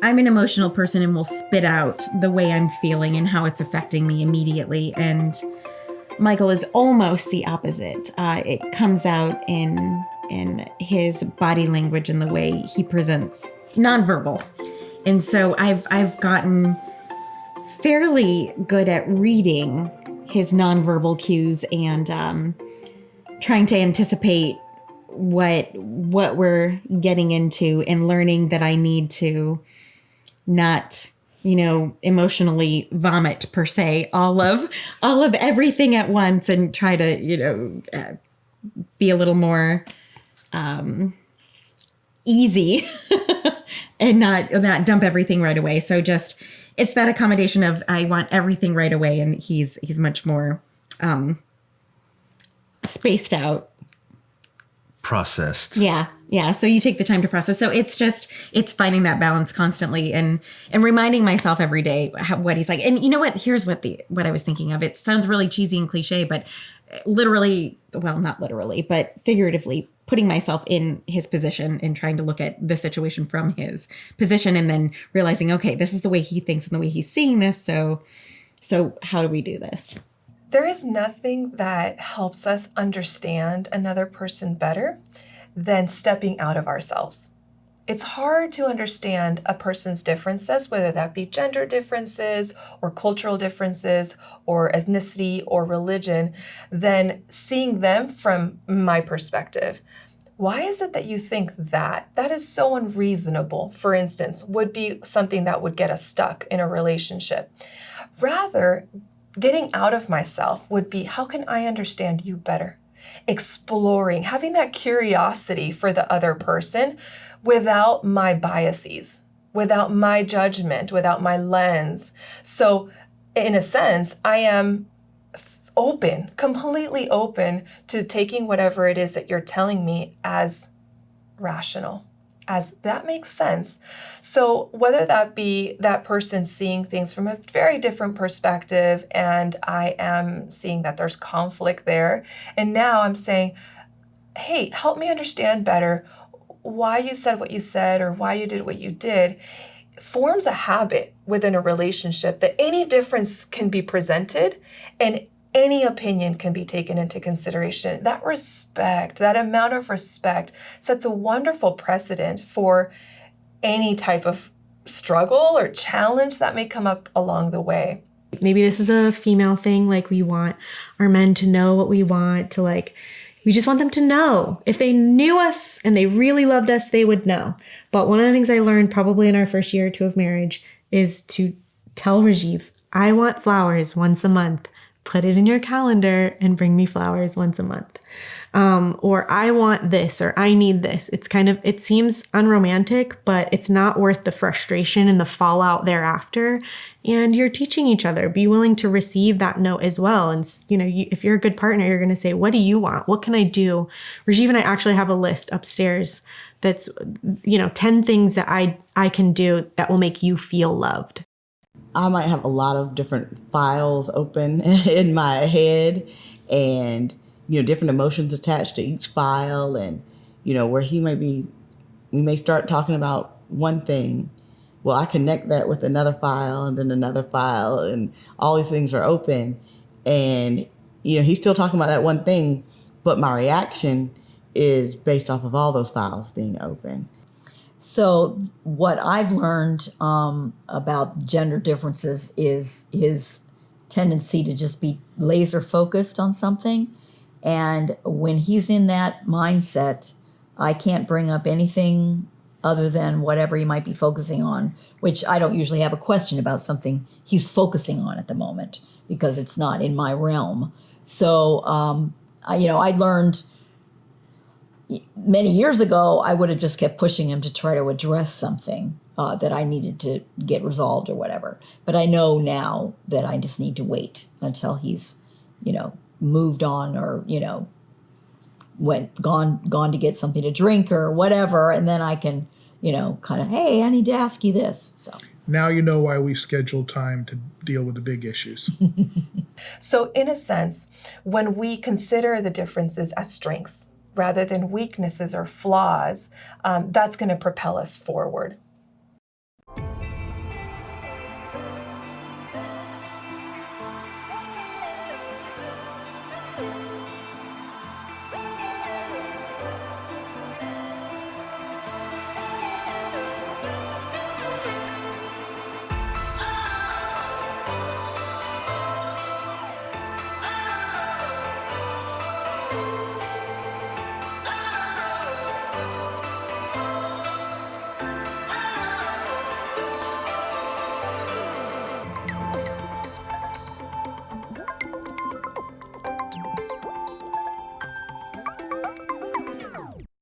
I'm an emotional person and will spit out the way I'm feeling and how it's affecting me immediately. And Michael is almost the opposite. It comes out in his body language and the way he presents nonverbal. And so I've gotten fairly good at reading his nonverbal cues and trying to anticipate what we're getting into and learning that I need to not, emotionally vomit per se all of everything at once and try to, be a little more easy and not dump everything right away. So just, it's that accommodation of I want everything right away. And he's much more spaced out. Processed. Yeah. So you take the time to process. So it's finding that balance constantly and reminding myself every day what he's like. And you know what? Here's what I was thinking of. It sounds really cheesy and cliche, but literally, well, not literally, but figuratively putting myself in his position and trying to look at the situation from his position and then realizing, okay, this is the way he thinks and the way he's seeing this. So how do we do this? There is nothing that helps us understand another person better than stepping out of ourselves. It's hard to understand a person's differences, whether that be gender differences or cultural differences or ethnicity or religion, than seeing them from my perspective. Why is it that you think that? That is so unreasonable, for instance, would be something that would get us stuck in a relationship. Rather, getting out of myself would be, how can I understand you better? Exploring, having that curiosity for the other person without my biases, without my judgment, without my lens. So in a sense, I am open, completely open to taking whatever it is that you're telling me as rational, as that makes sense. So whether that be that person seeing things from a very different perspective and I am seeing that there's conflict there, and now I'm saying, hey, help me understand better why you said what you said or why you did what you did, forms a habit within a relationship that any difference can be presented and any opinion can be taken into consideration. That respect, that amount of respect sets a wonderful precedent for any type of struggle or challenge that may come up along the way. Maybe this is a female thing, like we want our men to know what we want, to we just want them to know. If they knew us and they really loved us, they would know. But one of the things I learned probably in our first year or two of marriage is to tell Rajiv, I want flowers once a month. Put it in your calendar and bring me flowers once a month. Or I want this, or I need this. It seems unromantic, but it's not worth the frustration and the fallout thereafter. And you're teaching each other. Be willing to receive that note as well. And, if you're a good partner, you're going to say, what do you want? What can I do? Rajiv and I actually have a list upstairs that's, 10 things that I can do that will make you feel loved. I might have a lot of different files open in my head and, different emotions attached to each file and, where we may start talking about one thing. Well, I connect that with another file and then another file and all these things are open. And, he's still talking about that one thing, but my reaction is based off of all those files being open. So what I've learned about gender differences is his tendency to just be laser focused on something. And when he's in that mindset, I can't bring up anything other than whatever he might be focusing on, which I don't usually have a question about something he's focusing on at the moment because it's not in my realm. So, I learned many years ago, I would have just kept pushing him to try to address something that I needed to get resolved or whatever. But I know now that I just need to wait until he's, moved on or, gone to get something to drink or whatever. And then I can, kind of, hey, I need to ask you this. So now you know why we schedule time to deal with the big issues. So in a sense, when we consider the differences as strengths, rather than weaknesses or flaws, that's going to propel us forward.